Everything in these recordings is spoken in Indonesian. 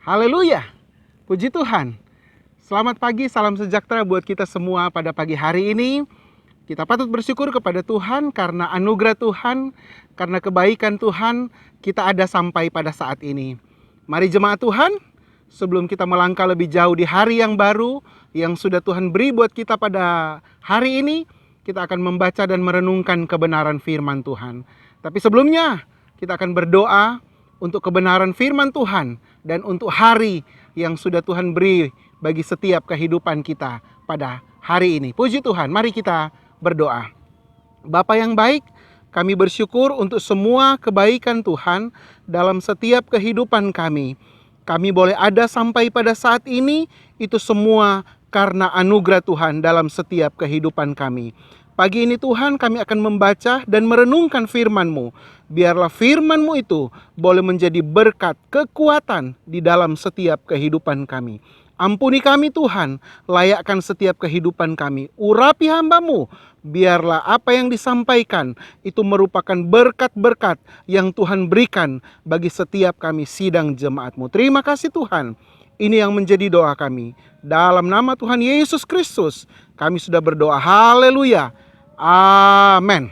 Haleluya, puji Tuhan. Selamat pagi, salam sejahtera buat kita semua pada pagi hari ini. Kita patut bersyukur kepada Tuhan karena anugerah Tuhan, karena kebaikan Tuhan, kita ada sampai pada saat ini. Mari jemaat Tuhan, sebelum kita melangkah lebih jauh di hari yang baru, yang sudah Tuhan beri buat kita pada hari ini, kita akan membaca dan merenungkan kebenaran firman Tuhan. Tapi sebelumnya, kita akan berdoa untuk kebenaran firman Tuhan dan untuk hari yang sudah Tuhan beri bagi setiap kehidupan kita pada hari ini. Puji Tuhan, mari kita berdoa. Bapa yang baik, kami bersyukur untuk semua kebaikan Tuhan dalam setiap kehidupan kami. Kami boleh ada sampai pada saat ini, itu semua karena anugerah Tuhan dalam setiap kehidupan kami. Pagi ini Tuhan, kami akan membaca dan merenungkan firman-Mu. Biarlah firman-Mu itu boleh menjadi berkat, kekuatan di dalam setiap kehidupan kami. Ampuni kami Tuhan, layakkan setiap kehidupan kami. Urapi hamba-Mu, biarlah apa yang disampaikan itu merupakan berkat-berkat yang Tuhan berikan bagi setiap kami sidang jemaat-Mu. Terima kasih Tuhan, ini yang menjadi doa kami. Dalam nama Tuhan Yesus Kristus, kami sudah berdoa. Haleluya. Amin.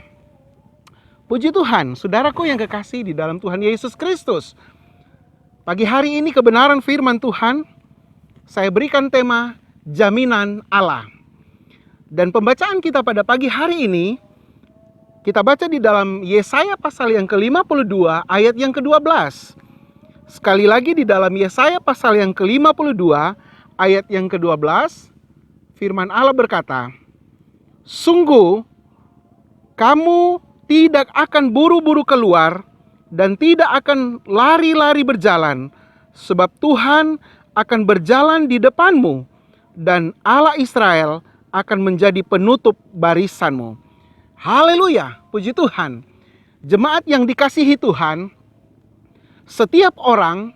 Puji Tuhan, saudaraku yang kekasih di dalam Tuhan Yesus Kristus. Pagi hari ini kebenaran firman Tuhan, saya berikan tema jaminan Allah. Dan pembacaan kita pada pagi hari ini, kita baca di dalam Yesaya pasal yang ke-52 ayat yang ke-12. Sekali lagi di dalam Yesaya pasal yang ke-52 ayat yang ke-12, firman Allah berkata, "Sungguh kamu tidak akan buru-buru keluar dan tidak akan lari-lari berjalan, sebab Tuhan akan berjalan di depanmu dan Allah Israel akan menjadi penutup barisanmu." Haleluya, puji Tuhan. Jemaat yang dikasihi Tuhan, setiap orang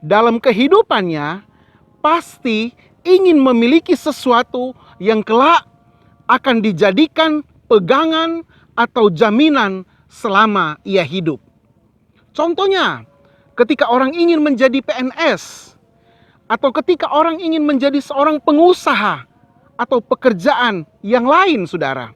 dalam kehidupannya pasti ingin memiliki sesuatu yang kelak akan dijadikan pegangan atau jaminan selama ia hidup. Contohnya, ketika orang ingin menjadi PNS, atau ketika orang ingin menjadi seorang pengusaha atau pekerjaan yang lain, saudara.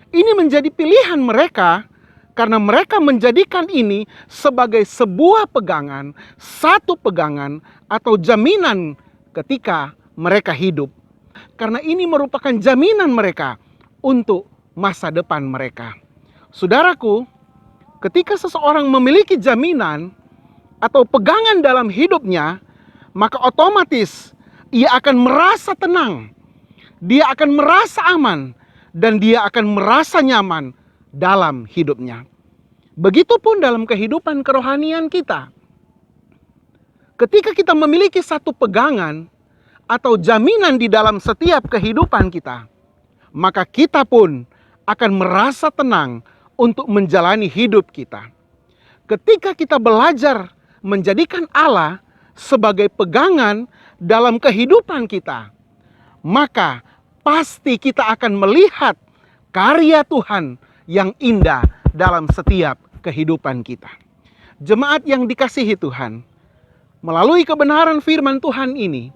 Ini menjadi pilihan mereka karena mereka menjadikan ini sebagai sebuah pegangan, satu pegangan atau jaminan ketika mereka hidup. Karena ini merupakan jaminan mereka untuk masa depan mereka. Saudaraku, ketika seseorang memiliki jaminan atau pegangan dalam hidupnya, maka otomatis ia akan merasa tenang, dia akan merasa aman, dan dia akan merasa nyaman dalam hidupnya. Begitupun dalam kehidupan kerohanian kita. Ketika kita memiliki satu pegangan atau jaminan di dalam setiap kehidupan kita, maka kita pun akan merasa tenang untuk menjalani hidup kita. Ketika kita belajar menjadikan Allah sebagai pegangan dalam kehidupan kita, maka pasti kita akan melihat karya Tuhan yang indah dalam setiap kehidupan kita. Jemaat yang dikasihi Tuhan, melalui kebenaran firman Tuhan ini,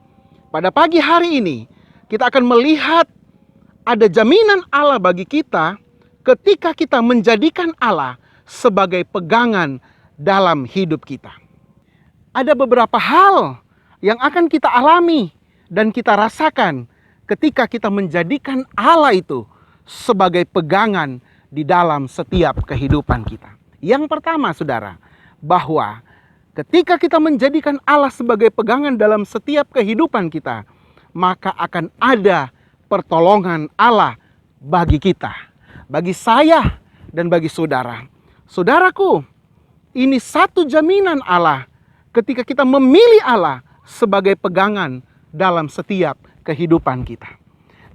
pada pagi hari ini kita akan melihat ada jaminan Allah bagi kita ketika kita menjadikan Allah sebagai pegangan dalam hidup kita. Ada beberapa hal yang akan kita alami dan kita rasakan ketika kita menjadikan Allah itu sebagai pegangan di dalam setiap kehidupan kita. Yang pertama, saudara, bahwa ketika kita menjadikan Allah sebagai pegangan dalam setiap kehidupan kita, maka akan ada pertolongan Allah bagi kita, bagi saya dan bagi saudara. Saudaraku, ini satu jaminan Allah ketika kita memilih Allah sebagai pegangan dalam setiap kehidupan kita.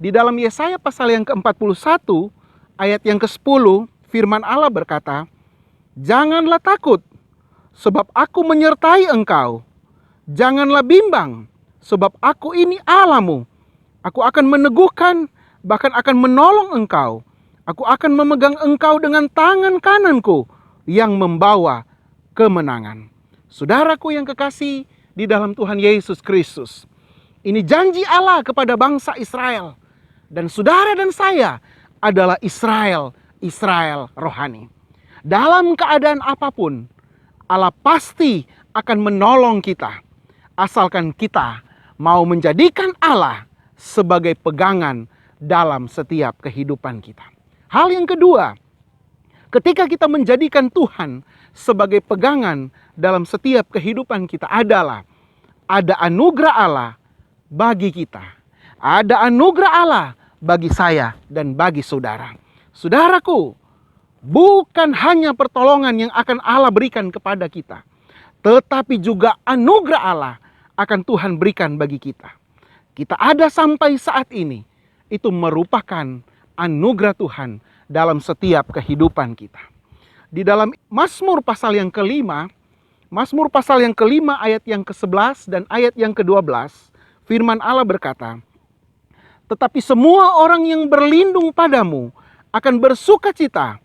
Di dalam Yesaya pasal yang ke-41 ayat yang ke-10, firman Allah berkata, "Janganlah takut, sebab aku menyertai engkau. Janganlah bimbang, sebab aku ini Allahmu. Aku akan meneguhkan, bahkan akan menolong engkau. Aku akan memegang engkau dengan tangan kananku yang membawa kemenangan." Saudaraku yang kekasih di dalam Tuhan Yesus Kristus. Ini janji Allah kepada bangsa Israel. Dan saudara dan saya adalah Israel rohani. Dalam keadaan apapun, Allah pasti akan menolong kita. Asalkan kita mau menjadikan Allah sebagai pegangan dalam setiap kehidupan kita. Hal yang kedua, ketika kita menjadikan Tuhan sebagai pegangan dalam setiap kehidupan kita adalah ada anugerah Allah bagi kita. Ada anugerah Allah bagi saya dan bagi saudara. Saudaraku, bukan hanya pertolongan yang akan Allah berikan kepada kita, tetapi juga anugerah Allah akan Tuhan berikan bagi kita. Kita ada sampai saat ini, itu merupakan anugerah Tuhan dalam setiap kehidupan kita. Di dalam Mazmur pasal yang kelima, Mazmur pasal yang kelima ayat yang ke-11 dan ayat yang ke-12, firman Allah berkata, "Tetapi semua orang yang berlindung padamu akan bersuka cita.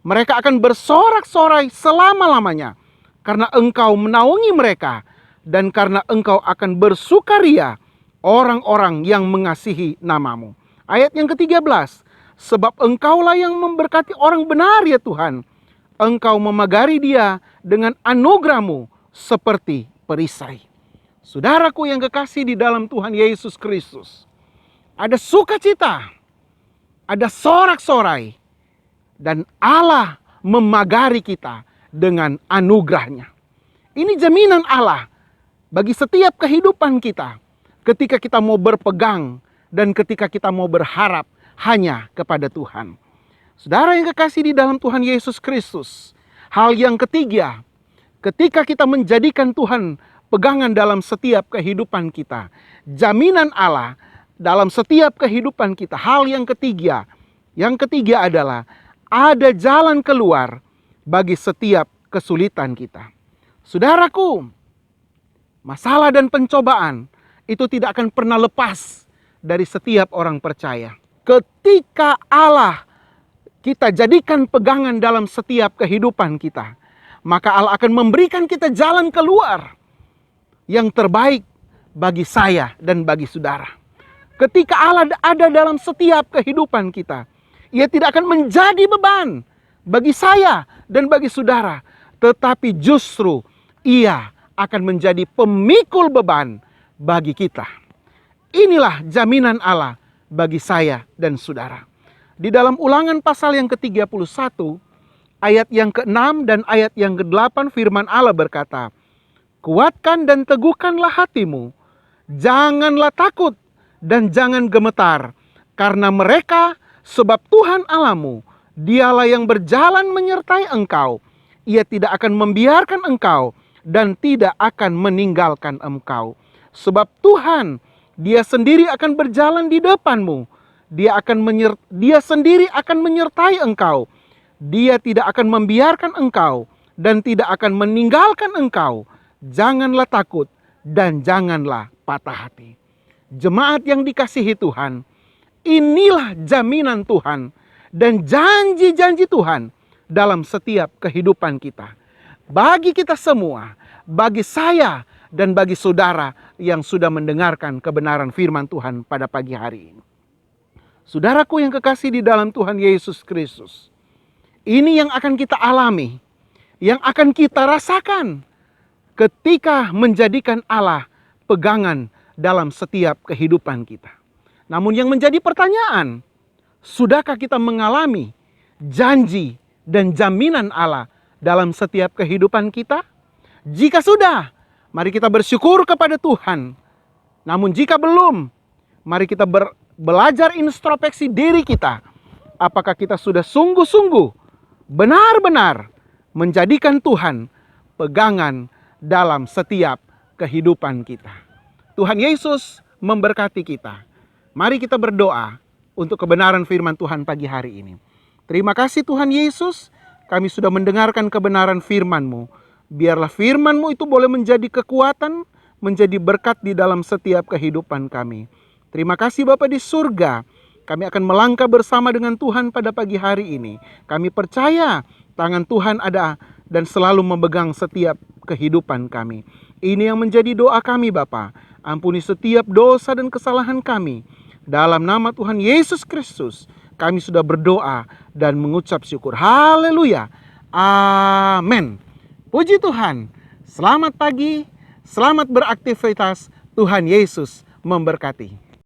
Mereka akan bersorak-sorai selama-lamanya, karena engkau menaungi mereka, dan karena engkau akan bersukaria orang-orang yang mengasihi namamu." Ayat yang ke-13, "Sebab engkaulah yang memberkati orang benar ya Tuhan. Engkau memagari dia dengan anugerahmu seperti perisai." Saudaraku yang kekasih di dalam Tuhan Yesus Kristus, ada sukacita, ada sorak-sorai, dan Allah memagari kita dengan anugerahnya. Ini jaminan Allah bagi setiap kehidupan kita ketika kita mau berpegang dan ketika kita mau berharap hanya kepada Tuhan. Saudara yang kekasih di dalam Tuhan Yesus Kristus, hal yang ketiga, ketika kita menjadikan Tuhan pegangan dalam setiap kehidupan kita, jaminan Allah dalam setiap kehidupan kita. Hal yang ketiga adalah ada jalan keluar bagi setiap kesulitan kita. Saudaraku, masalah dan pencobaan itu tidak akan pernah lepas dari setiap orang percaya. Ketika Allah kita jadikan pegangan dalam setiap kehidupan kita, maka Allah akan memberikan kita jalan keluar yang terbaik bagi saya dan bagi saudara. Ketika Allah ada dalam setiap kehidupan kita, Ia tidak akan menjadi beban bagi saya dan bagi saudara, tetapi justru Ia akan menjadi pemikul beban bagi kita. Inilah jaminan Allah bagi saya dan saudara. Di dalam Ulangan pasal yang ke-31, ayat yang ke-6 dan ayat yang ke-8, firman Allah berkata, "Kuatkan dan teguhkanlah hatimu, janganlah takut dan jangan gemetar, karena mereka, sebab Tuhan Allahmu, Dialah yang berjalan menyertai engkau. Ia tidak akan membiarkan engkau dan tidak akan meninggalkan engkau. Sebab Tuhan, Dia sendiri akan berjalan di depanmu. Dia sendiri akan menyertai engkau. Dia tidak akan membiarkan engkau dan tidak akan meninggalkan engkau. Janganlah takut dan janganlah patah hati." Jemaat yang dikasihi Tuhan, inilah jaminan Tuhan dan janji-janji Tuhan dalam setiap kehidupan kita. Bagi kita semua, bagi saya dan bagi saudara yang sudah mendengarkan kebenaran firman Tuhan pada pagi hari ini. Saudaraku yang kekasih di dalam Tuhan Yesus Kristus, ini yang akan kita alami, yang akan kita rasakan ketika menjadikan Allah pegangan dalam setiap kehidupan kita. Namun yang menjadi pertanyaan, sudahkah kita mengalami janji dan jaminan Allah dalam setiap kehidupan kita? Jika sudah, mari kita bersyukur kepada Tuhan. Namun jika belum, mari kita belajar introspeksi diri kita. Apakah kita sudah sungguh-sungguh benar-benar menjadikan Tuhan pegangan dalam setiap kehidupan kita. Tuhan Yesus memberkati kita. Mari kita berdoa untuk kebenaran firman Tuhan pagi hari ini. Terima kasih Tuhan Yesus, kami sudah mendengarkan kebenaran firman-Mu. Biarlah firman-Mu itu boleh menjadi kekuatan, menjadi berkat di dalam setiap kehidupan kami. Terima kasih Bapa di surga. Kami akan melangkah bersama dengan Tuhan pada pagi hari ini. Kami percaya tangan Tuhan ada dan selalu memegang setiap kehidupan kami. Ini yang menjadi doa kami Bapa. Ampuni setiap dosa dan kesalahan kami. Dalam nama Tuhan Yesus Kristus, kami sudah berdoa dan mengucap syukur. Haleluya. Amin. Puji Tuhan. Selamat pagi, selamat beraktivitas. Tuhan Yesus memberkati.